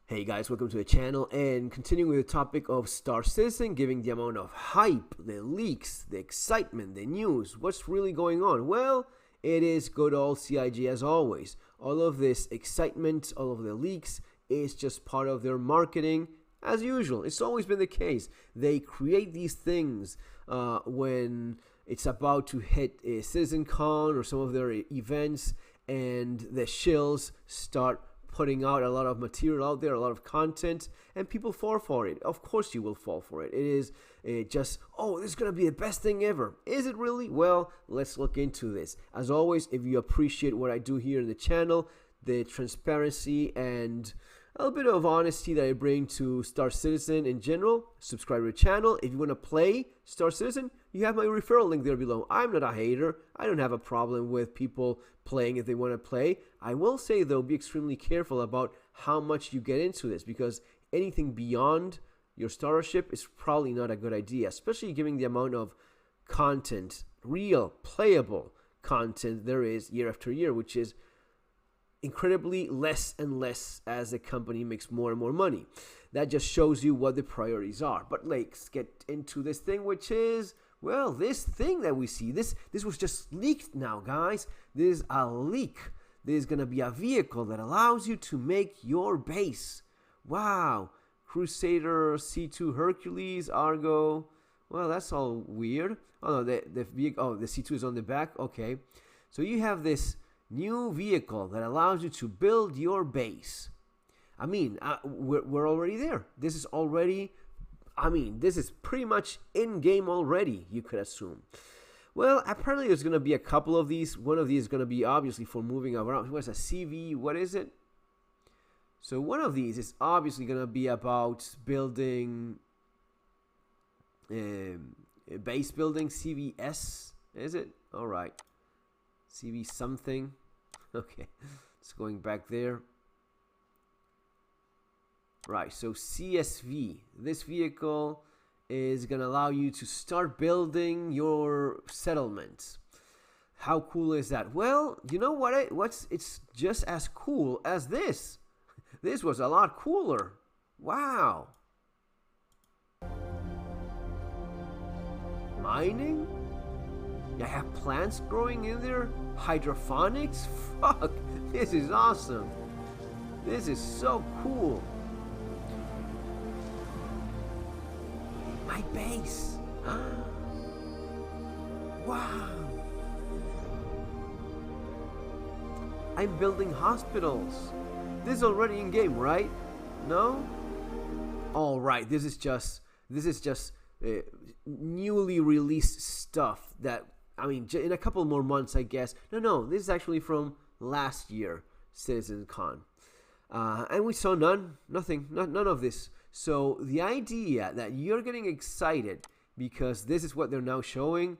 Hey guys, welcome to the channel, and continuing with the topic of Star Citizen, giving the amount of hype, the leaks, the excitement, the news, what's really going on? Well, it is good old CIG as always. All of this excitement, all of the leaks is just part of their marketing as usual. It's always been the case. They create these things when it's about to hit a CitizenCon or some of their events, and the shills start putting out a lot of material out there, a lot of content, and people fall for it. Of course you will fall for it. It is just, oh, this is going to be the best thing ever. Is it really? Well, let's look into this. As always, if you appreciate what I do here in the channel, the transparency and a little bit of honesty that I bring to Star Citizen in general, subscribe to the channel. If you want to play Star Citizen, you have my referral link there below. I'm not a hater. I don't have a problem with people playing if they want to play. I will say, though, be extremely careful about how much you get into this, because anything beyond your startership is probably not a good idea, especially given the amount of content, real, playable content there is year after year, which is incredibly less and less as the company makes more and more money. That just shows you what the priorities are. But let's get into this thing, which is, well, this thing that we see. This was just leaked now, guys. This is a leak. There's going to be a vehicle that allows you to make your base. Wow. Crusader, C2 Hercules, Argo. Well, that's all weird. Oh, no, the C2 is on the back. Okay. So you have this new vehicle that allows you to build your base. I mean, we're already there. This is already, this is pretty much in-game already, you could assume. Well, apparently there's going to be a couple of these. One of these is going to be obviously for moving around. What's a CV? What is it? So one of these is obviously going to be about building base building, CVS, is it? All right. CV something. Okay, it's going back there. Right, so CSV. This vehicle is going to allow you to start building your settlements. How cool is that? Well, you know what? It's just as cool as this. This was a lot cooler. Wow. Mining? I have plants growing in there? Hydroponics? Fuck, this is awesome. This is so cool. My base. Wow. I'm building hospitals. This is already in game, right? No? All right, this is just newly released stuff that, in a couple more months, I guess. No, this is actually from last year, CitizenCon. And we saw none of this. So the idea that you're getting excited because this is what they're now showing,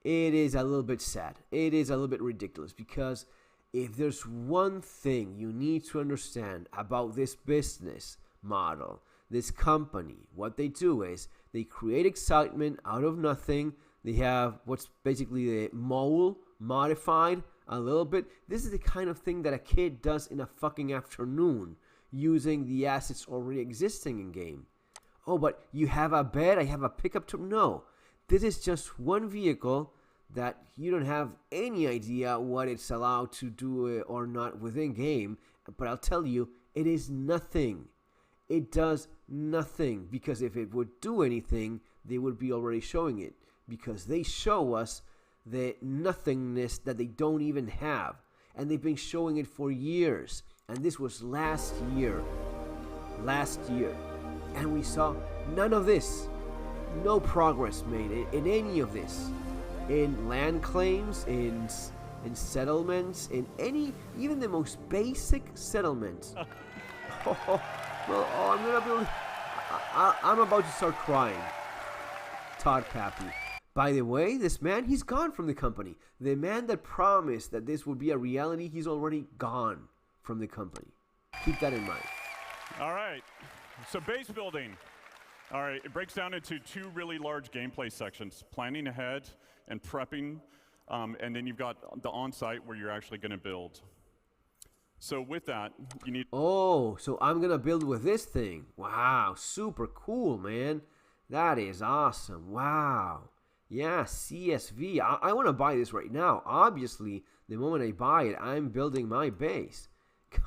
it is a little bit sad. It is a little bit ridiculous, because if there's one thing you need to understand about this business model, this company, what they do is they create excitement out of nothing. They have what's basically the mole modified a little bit. This is the kind of thing that a kid does in a fucking afternoon using the assets already existing in game. Oh, but you have a bed, I have a pickup truck. No, this is just one vehicle that you don't have any idea what it's allowed to do or not within game. But I'll tell you, it is nothing. It does nothing, because if it would do anything, they would be already showing it, because they show us the nothingness that they don't even have, and they've been showing it for years. And this was last year, and we saw none of this. No progress made in any of this, in land claims, in settlements, in even the most basic settlements. I'm about to start crying. Todd Pappy. By the way, this man, he's gone from the company. The man that promised that this would be a reality, he's already gone from the company. Keep that in mind. All right. So base building. All right. It breaks down into two really large gameplay sections: planning ahead and prepping. And then you've got the on-site where you're actually going to build. So with that, you need. Oh, so I'm gonna build with this thing. Wow, super cool, man. That is awesome. Wow. Yeah, CSV. I want to buy this right now. Obviously, the moment I buy it, I'm building my base.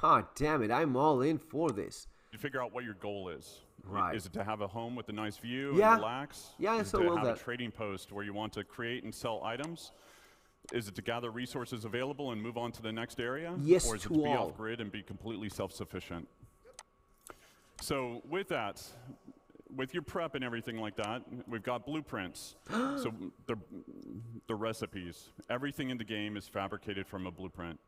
God damn it, I'm all in for this. You figure out what your goal is. Right. Is it to have a home with a nice view Yeah. and relax? Yeah, Is it so to will have that. a trading post where you want to create and sell items? Is it to gather resources available and move on to the next area? Yes Or is it to to be all. off-grid and be completely self-sufficient? So with that, with your prep and everything like that, we've got blueprints. So the recipes. Everything in the game is fabricated from a blueprint.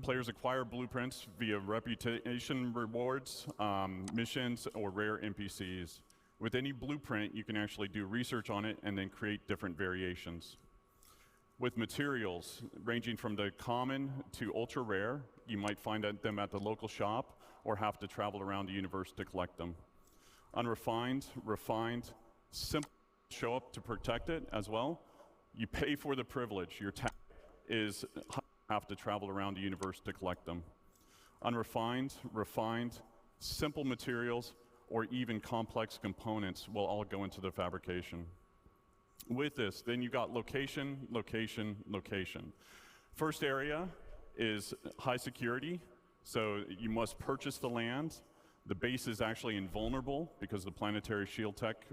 Players acquire blueprints via reputation rewards, missions, or rare NPCs. With any blueprint, you can actually do research on it and then create different variations. With materials ranging from the common to ultra rare, you might find them at the local shop or have to travel around the universe to collect them. Unrefined, refined, simple, show up to protect it as well. You pay for the privilege. Your tax is have to travel around the universe to collect them. Unrefined, refined, simple materials, or even complex components will all go into the fabrication. With this, then you got location, location, location. First area is high security, so you must purchase the land. The base is actually invulnerable because the planetary shield tech.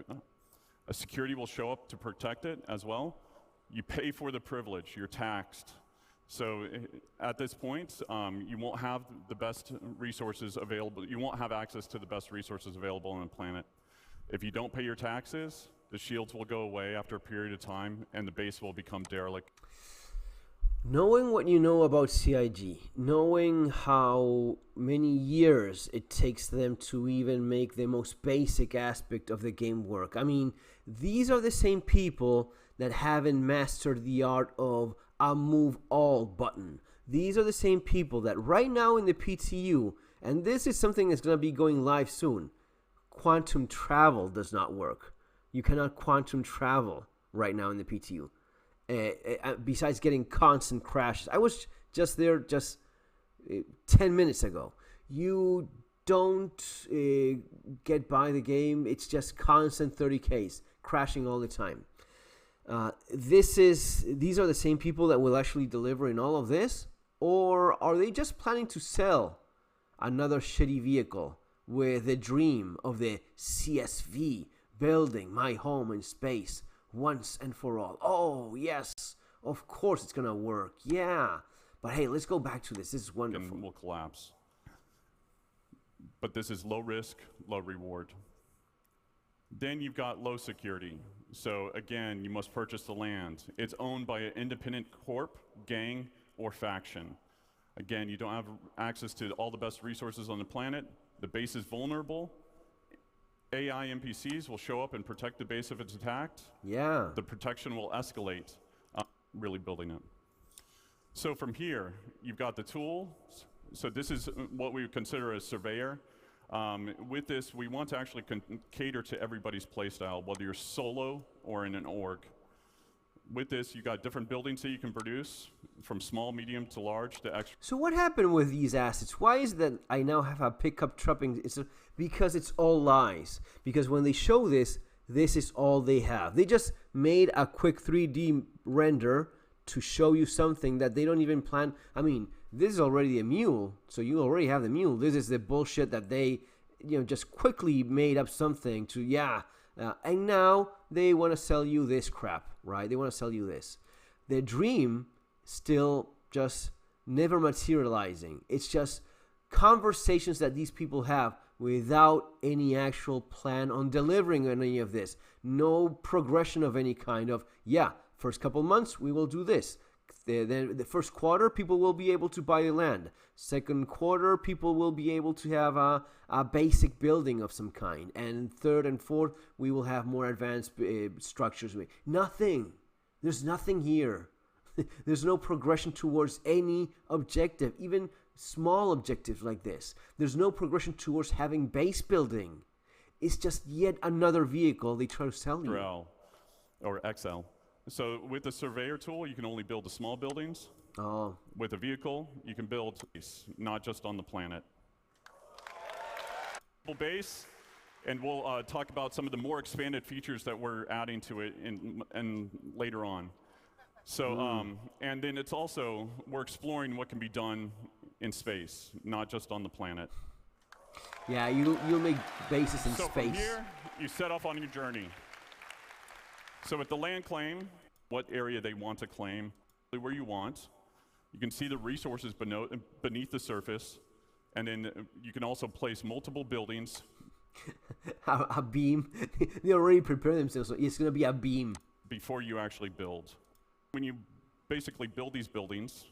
A security will show up to protect it as well. You pay for the privilege, you're taxed. So at this point, you won't have the best resources available. You won't have access to the best resources available on the planet. If you don't pay your taxes, the shields will go away after a period of time, and the base will become derelict. Knowing what you know about CIG, knowing how many years it takes them to even make the most basic aspect of the game work. I mean, these are the same people that haven't mastered the art of a move all button. These are the same people that right now in the PTU, and this is something that's going to be going live soon, quantum travel does not work. You cannot quantum travel right now in the PTU. Besides getting constant crashes. I was just there 10 minutes ago. You don't get by the game. It's just constant 30Ks, crashing all the time. These are the same people that will actually deliver in all of this? Or are they just planning to sell another shitty vehicle with the dream of the CSV, building my home in space once and for all? Oh, yes, of course it's going to work. Yeah. But hey, let's go back to this. This is wonderful. And will collapse. But this is low risk, low reward. Then you've got low security. So again, you must purchase the land. It's owned by an independent corp, gang, or faction. Again, you don't have access to all the best resources on the planet. The base is vulnerable. AI NPCs will show up and protect the base if it's attacked. Yeah. The protection will escalate, really building it. So from here, you've got the tools. So this is what we would consider a surveyor. With this, we want to actually cater to everybody's playstyle, whether you're solo or in an org. With this, you got different buildings that you can produce, from small, medium to large to extra. So what happened with these assets? Why is it that I now have a pickup trupping? Because it's all lies. Because when they show this, this is all they have. They just made a quick 3D render to show you something that they don't even plan. I mean, this is already a mule, so you already have the mule. This is the bullshit that they, just quickly made up something to, and now they want to sell you this crap, right? They want to sell you this. Their dream still just never materializing. It's just conversations that these people have without any actual plan on delivering any of this. No progression of any kind of, first couple months, we will do this. Then the first quarter, people will be able to buy the land. Second quarter, people will be able to have a basic building of some kind. And third and fourth, we will have more advanced structures. Nothing. There's nothing here. There's no progression towards any objective, even small objectives like this. There's no progression towards having base building. It's just yet another vehicle they try to sell you. Or XL. So with the surveyor tool, you can only build the small buildings. Oh. With a vehicle, you can build space, not just on the planet. Base, and we'll talk about some of the more expanded features that we're adding to it in later on. So, and then it's also, we're exploring what can be done in space, not just on the planet. Yeah, you'll make bases in so space. From here, you set off on your journey. So with the land claim, what area they want to claim, where you want. You can see the resources beneath the surface, and then you can also place multiple buildings. A beam. They already prepared themselves, so it's going to be a beam. Before you actually build. When you basically build these buildings,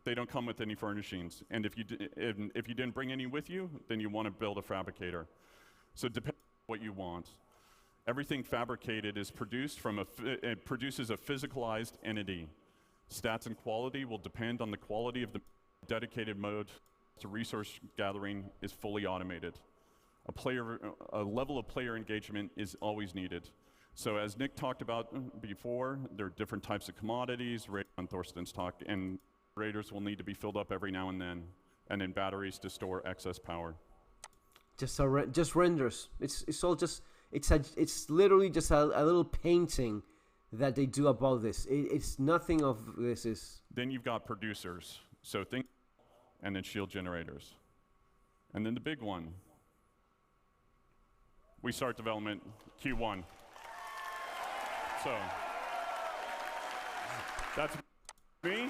they don't come with any furnishings. And if you didn't bring any with you, then you want to build a fabricator. So depending on what you want. Everything fabricated is produced from it produces a physicalized entity. Stats and quality will depend on the quality of the dedicated mode to resource gathering is fully automated. A level of player engagement is always needed. So as Nick talked about before, there are different types of commodities, on Thorsten's talk, and raiders will need to be filled up every now and then batteries to store excess power. Just renders. It's all just it's literally just a little painting that they do about this. It's nothing of this is. Then you've got producers. So think, and then shield generators, and then the big one. We start development Q1. So that's me.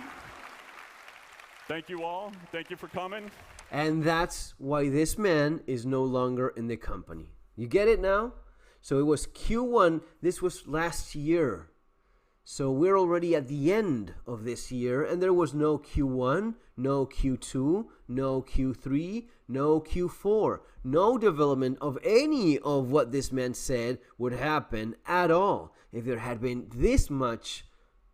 Thank you all. Thank you for coming. And that's why this man is no longer in the company. You get it now? So it was Q1. This was last year. So we're already at the end of this year, and there was no Q1, no Q2, no Q3, no Q4, no development of any of what this man said would happen at all. If there had been this much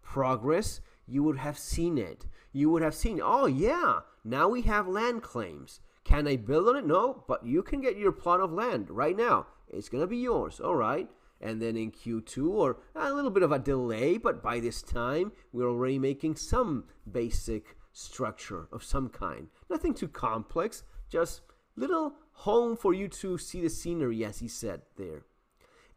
progress, you would have seen it. You would have seen, oh yeah, now we have land claims. Can I build on it? No, but you can get your plot of land right now. It's going to be yours, all right? And then in Q2, or a little bit of a delay, but by this time, we're already making some basic structure of some kind. Nothing too complex, just little home for you to see the scenery, as he said there.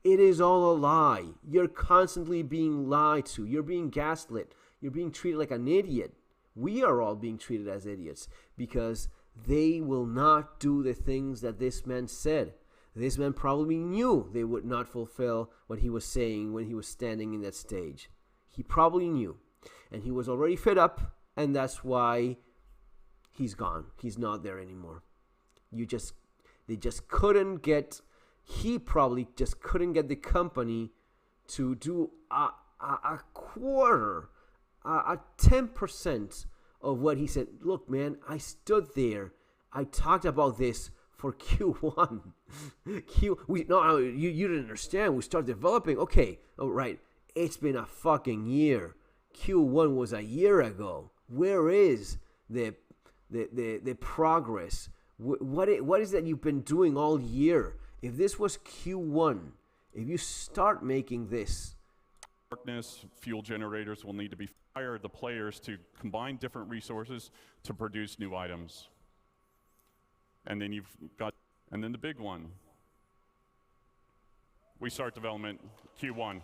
It is all a lie. You're constantly being lied to. You're being gaslit. You're being treated like an idiot. We are all being treated as idiots because they will not do the things that this man said. This man probably knew they would not fulfill what he was saying when he was standing in that stage. He probably knew. And he was already fed up, and that's why he's gone. He's not there anymore. They just couldn't get, he probably just couldn't get the company to do a quarter, a 10% of what he said. Look, man, I stood there. I talked about this for Q1. You didn't understand. We started developing. Okay, all right. It's been a fucking year. Q1 was a year ago. Where is the progress? What is that you've been doing all year? If this was Q1, if you start making this. Darkness, fuel generators will need to be fired. The players to combine different resources to produce new items. And then and then the big one. We start development Q1.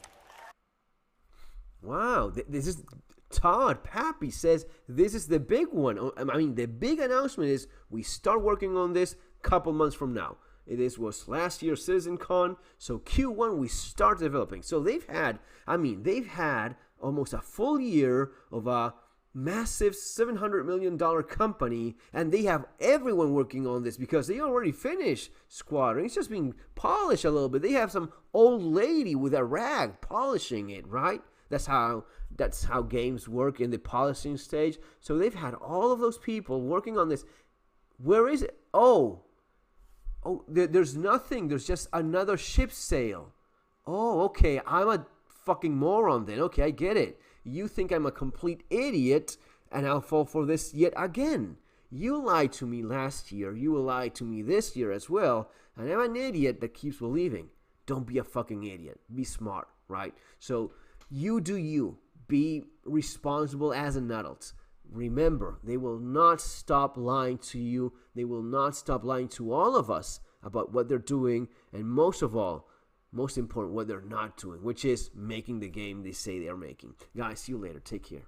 Wow, this is Todd Pappy says this is the big one. I mean, the big announcement is we start working on this a couple months from now. Was last year's CitizenCon, so Q1 we start developing. So they've had almost a full year of a massive $700 million company, and they have everyone working on this because they already finished Squadron. It's just being polished a little bit. They have some old lady with a rag polishing it, right? That's how games work in the polishing stage. So they've had all of those people working on this. Where is it? Oh, there's nothing. There's just another ship sale. Oh, okay. I'm a fucking moron then. Okay, I get it. You think I'm a complete idiot, and I'll fall for this yet again. You lied to me last year. You will lie to me this year as well, and I'm an idiot that keeps believing. Don't be a fucking idiot. Be smart, right? So you do you. Be responsible as an adult. remember, they will not stop lying to you. They will not stop lying to all of us about what they're doing, and most of all, most important, what they're not doing, which is making the game they say they are making. Guys, see you later. Take care.